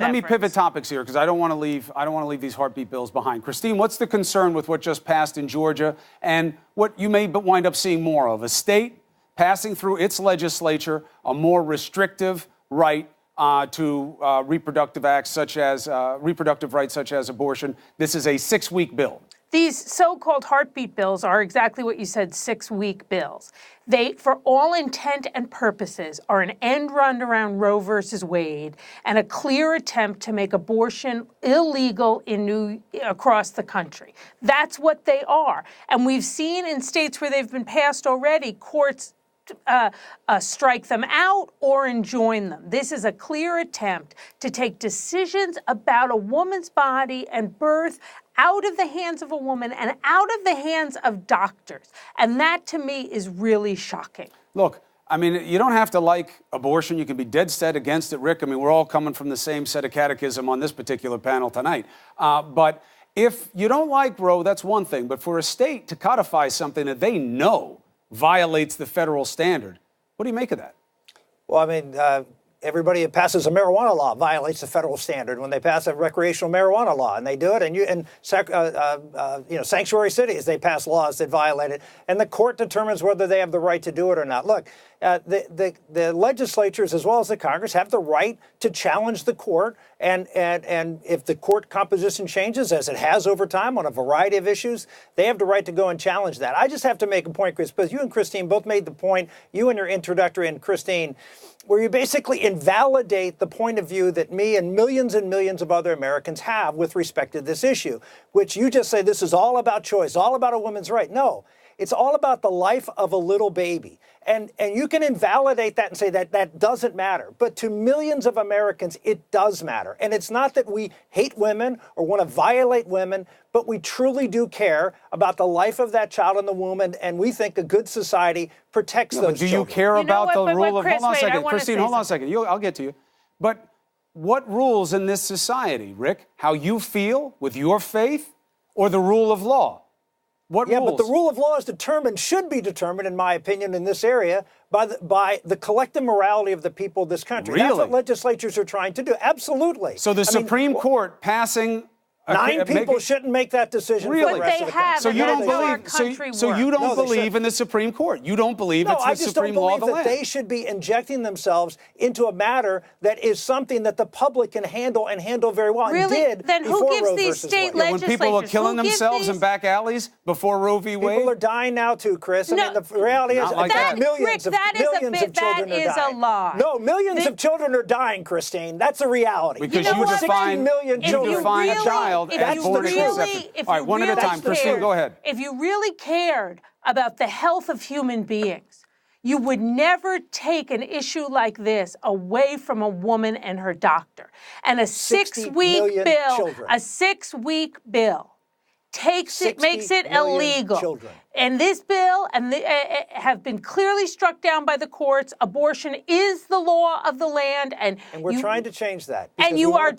Let me pivot topics here because I don't want to leave these heartbeat bills behind. Christine, what's the concern with what just passed in Georgia and what you may wind up seeing more of? A state passing through its legislature a more restrictive right to reproductive rights such as abortion. This is a 6-week bill. These so-called heartbeat bills are exactly what you said, 6-week bills. They, for all intent and purposes, are an end run around Roe versus Wade and a clear attempt to make abortion illegal across the country. That's what they are. And we've seen in states where they've been passed already, courts strike them out or enjoin them. This is a clear attempt to take decisions about a woman's body and birth out of the hands of a woman and out of the hands of doctors. And that, to me, is really shocking. Look, I mean, you don't have to like abortion. You can be dead set against it, Rick. I mean, we're all coming from the same set of catechism on this particular panel tonight. But if you don't like Roe, that's one thing. But for a state to codify something that they know violates the federal standard, what do you make of that? Well, I mean, everybody that passes a marijuana law violates the federal standard when they pass a recreational marijuana law, and they do it. And sanctuary cities, they pass laws that violate it, and the court determines whether they have the right to do it or not. Look, the legislatures as well as the Congress have the right to challenge the court, and if the court composition changes, as it has over time on a variety of issues, they have the right to go and challenge that. I just have to make a point, Chris, because you and Christine both made the point, you and your introductory and Christine, where you basically invalidate the point of view that me and millions of other Americans have with respect to this issue, which you just say this is all about choice, all about a woman's right. No, it's all about the life of a little baby. And you can invalidate that and say that that doesn't matter. But to millions of Americans, it does matter. And it's not that we hate women or want to violate women, but we truly do care about the life of that child in the womb. And we think a good society protects those children. Do you care about the rule of... Hold on a second, Christine, hold on a second. I'll get to you. But what rules in this society, Rick? How you feel with your faith or the rule of law? What rules? But the rule of law should be determined, in my opinion, in this area by the collective morality of the people of this country. Really? That's what legislatures are trying to do. Absolutely. So the Supreme Court passing... 9 people shouldn't make that decision. Really? For the rest of the country. So you don't believe? So you don't believe in the Supreme Court? You don't believe it's the supreme law of the land? No, I just don't believe that they should be injecting themselves into a matter that is something that the public can handle and handle very well. Really? And did then who gives Roe these state When legislatures? people are killing themselves in back alleys before Roe v. Wade? People are dying now too, Chris. I mean, the reality is millions of children are dying. A lie. No, millions of children are dying, Christine. That's a reality. Because you define 60 million children. You define a child as born in conception. All right, one at a time. Christine, go ahead. If you really cared about the health of human beings, you would never take an issue like this away from a woman and her doctor. And a 6-week bill makes it illegal. Children. And this bill have been clearly struck down by the courts. Abortion is the law of the land, and we're trying to change that. And you're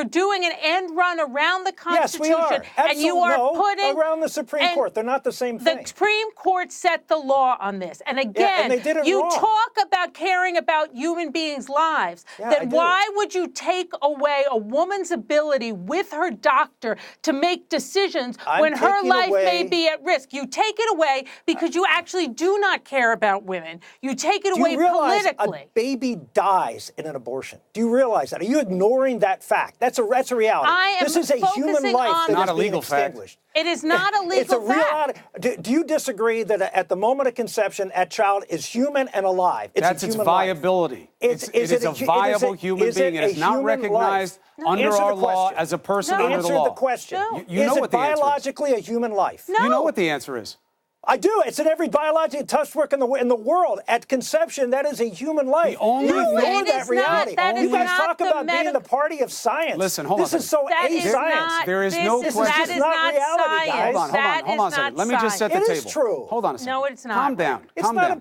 doing an end run around the Constitution. Yes, we are. Absolutely. And you are putting around the Supreme Court. They're not the same thing. The Supreme Court set the law on this. And again, and they did it you wrong. talk about caring about human beings' lives. Why would you take away a woman's ability with her doctor to make decisions when her life may be at risk? You take it away because you actually do not care about women. You take it away politically. A baby dies in an abortion. Do you realize that? Are you ignoring that fact? That's a reality. This is a human life that is being extinguished. It is not a legal fact. Do you disagree that at the moment of conception, that child is human and alive? That's its viability. It is a viable human being. It is not recognized under our law as a person under the law. Answer the question. You know what the answer is. Is it biologically a human life? No. You know what the answer is. I do. It's in every biological touchwork in the world. At conception, that is a human life. The only thing that reality. You guys talk about being the party of science. Listen, hold on. This is so a-science. There is no question. That is not reality, guys. Hold on a second. Let me just set the table. It is true. Hold on a second. No, it's not. Calm down. It's not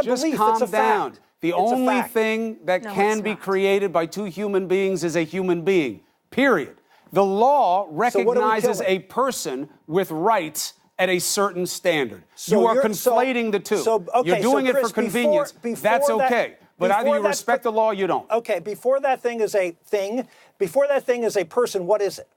a belief. Calm it's a down. fact. The only thing that can be created by two human beings is a human being. Period. The law recognizes a person with rights at a certain standard. You are conflating the two. You're doing it for convenience. That's okay. but either before you that respect the law or you don't. Okay, before that thing is a thing, before that thing is a person, what is it?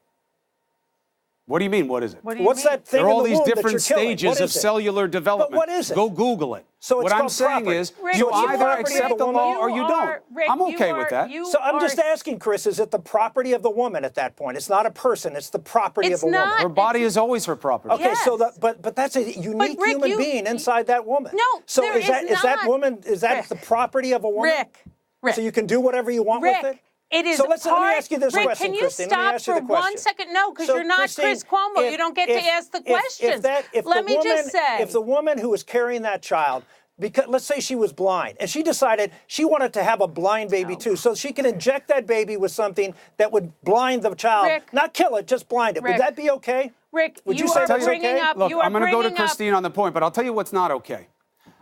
What do you mean, what is it? What do you What's mean? that thing There are all in the these womb that different you're killing? stages What of is it? cellular development. But what is it? Go Google it. So it's what I'm called saying property. is, Rick, you So it's either property accept of the the law woman. or you don't. Rick, I'm okay with that. So I'm just asking, Chris, is it the property of the woman at that point? It's not a person, it's the property It's of a woman. not. Her body is always her property. Okay, Yes. so but that's a unique Rick, human you- being inside that woman. No, so there is that is that not. woman Rick. the property of a woman? Rick. So you can do whatever you want Rick, with it? it is So let me part- ask you this Rick, question, can you Christine. Let me stop ask you for the question. 1 second? No, because So, you're not Christine, Chris Cuomo. You don't get to ask the questions. Let me just say. If the woman who was carrying that child, because let's say she was blind, and she decided she wanted to have a blind baby too, so she can inject that baby with something that would blind the child, Rick, not kill it, just blind it. Rick, Would that be okay? Rick, Would you you say are that's bringing okay? up. Look, you are I'm going to go to bringing up- Christine on the point, but I'll tell you what's not okay.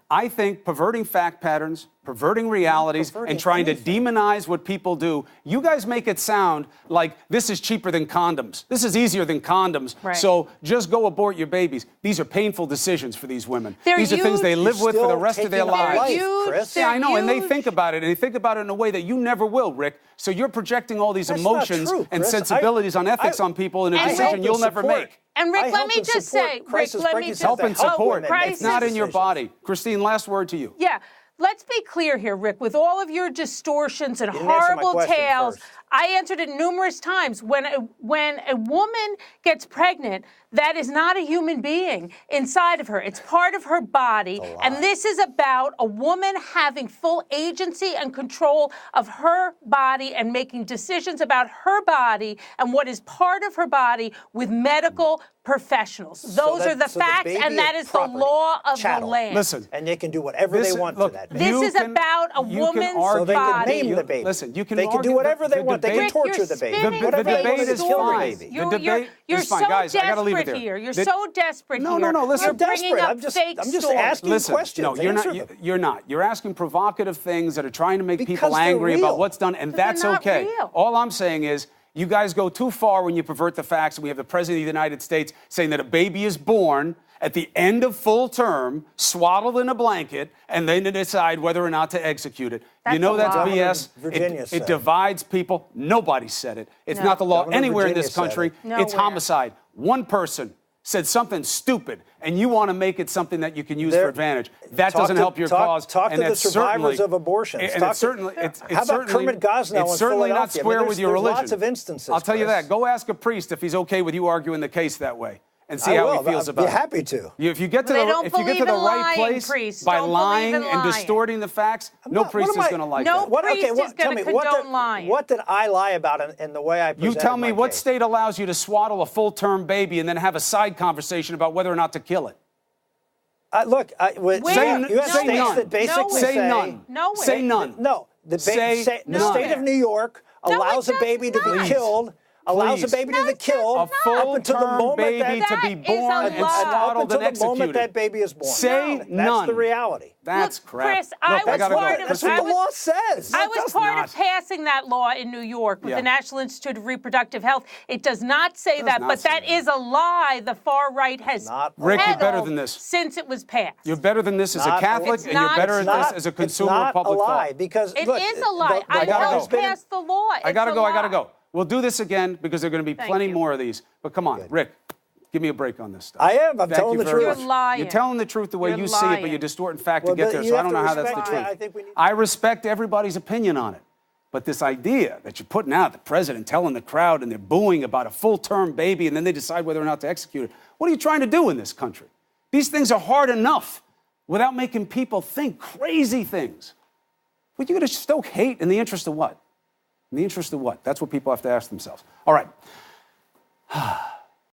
I think perverting fact patterns, perverting realities, perverting and trying anything. to demonize what people do, you guys make it sound like this is cheaper than condoms. This is easier than condoms. Right. So just go abort your babies. These are painful decisions for these women. They're These are things they huge- live with for the Still rest of their taking a lives. life, Huge- Chris. they're Yeah, I know, and they huge. think about it, and they think about it in a way that you never will, Rick. So you're projecting all these That's not emotions true, and Chris. sensibilities on ethics I- on people in a And decision Rick- you'll never support. make. And Rick, I let help me and just support say, Rick, crisis let me pregnancies just Help to and help support. women make It's not in your decisions. body. Christine, last word to you. Yeah. Let's be clear here, Rick. With all of your distortions and didn't answer my horrible question tales, first. I answered it numerous times. When a woman gets pregnant, that is not a human being inside of her. It's part of her body. And this is about a woman having full agency and control of her body and making decisions about her body and what is part of her body with medical professionals. Those are the facts, baby and that is the property, law of chattel. the land. Listen. And they can do whatever they want look, to that baby. This you is about a you can woman's argue- So they can body. name the baby. Listen, you can They can do argue- whatever they the want. They can debate- Rick, torture you're the baby. spinning Whatever the they debate want is to kill the fine. baby. The debate You're is fine. so Guys, I gotta leave it desperate there. here. You're The- so desperate No, here. no, no, listen. You're I'm bringing desperate. up I'm just fake asking stories. Listen, questions. no, you're Answer not. them. You're not. You're asking provocative things that are trying to make Because people they're angry about real. what's done, and But they're that's not okay. real. All I'm saying is, you guys go too far when you pervert the facts, and we have the President of the United States saying that a baby is born at the end of full term, swaddled in a blanket, and then to decide whether or not to execute it. That's you know a that's lie. BS. Virginia It said. divides people. Nobody said it. It's No. not the law Governor anywhere in Virginia this said country. it. It's Nowhere. homicide. One person said something stupid, and you want to make it something that you can use There- for advantage. That Talk doesn't to- help your talk- cause. talk and to the it's survivors certainly- of abortions. And Talk it's to- certainly, it's How about certainly, Kermit Gosnell it's in certainly not Philadelphia? I square mean, with your there's religion. lots of instances, I'll tell you Chris. that. Go ask a priest if he's okay with you arguing the case that way, and see I how will. he feels I'd about be it. happy to. If you get to They the don't if you get to believe the in right lying, place priests. by Don't lying believe in and lying. distorting the facts, no What priest am is I- going to like No that. What, priest okay, is what, tell gonna me, what condone did, lying. what did I lie about in the way I You presented tell me my what case? state allows you to swaddle a full-term baby and then have a side conversation about whether or not to kill it. Look, Where? you have say states none. that basically Say say none. Nowhere. Say none. No, the Say the none. state of New York No, allows it a baby to does be not. killed. Allows a Please. baby to No, be it does killed A not. up until the full-term moment baby that, to be That is a born and lie. up swaddled until and the moment executed. that baby is born. Say That's none. the reality. That's Look, crap. Chris, I Look, was gotta go. part of- That's I what the was- law says. I was does part not. of passing that law in New York with Yeah. the National Institute of Reproductive Health. It does not say that, not but say that that. is a lie the far right has Not Rick, you're better peddled than this. since it was passed. You're better than this as a Not- Catholic, It's and you're not- better it's at this not- as a consumer of it's public not a lie thought. because It look, is a lie. the I gotta helped go. pass the law. I gotta It's a go. I gotta lie. go. We'll do this again because there are going to be Thank plenty you. more of these. But come on, Rick, give me a break on this stuff. I am. I'm Thank telling you the very truth. much. You're lying. You're telling the truth the way You're you see it, but lying. you're distorting fact Well, to get there. you So I have don't to know how that's the respect- truth. I think we need- I respect everybody's opinion on it. But this idea that you're putting out, the president telling the crowd and they're booing about a full-term baby and then they decide whether or not to execute it. What are you trying to do in this country? These things are hard enough without making people think crazy things. But you're going to stoke hate in the interest of what? In the interest of what? That's what people have to ask themselves. All right.